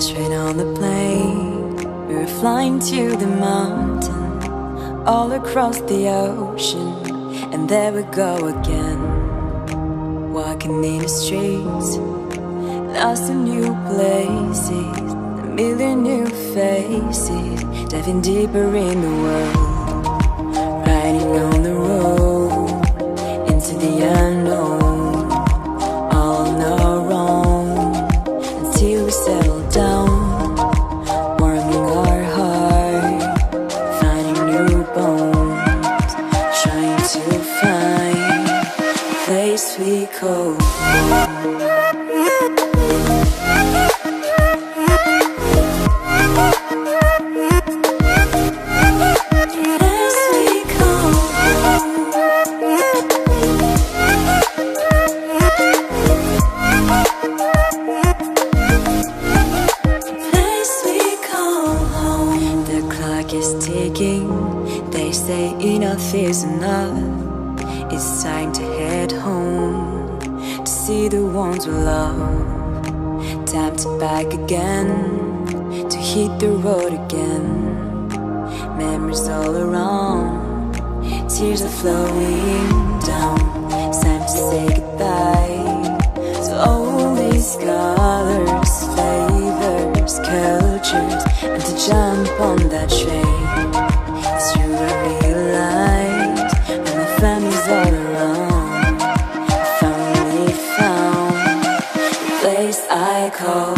straight on the plane. We were flying to the mountain, all across the ocean, and there we go again. Walking in the streets, lost in new places, a million new faces, diving deeper in the world, riding on the road into the unknown, all on our own, until we settle down, warming our heart, finding new bones, trying to find a place we call home. Enough is enough. It's time to head home to see the ones we love. Time to back again, to hit the road again. Memories all around, tears are flowing down. It's time to say goodbye to all these colors, flavors, cultures, and to jump on that train. It's true, I realized when my family's all around, I finally found the place I call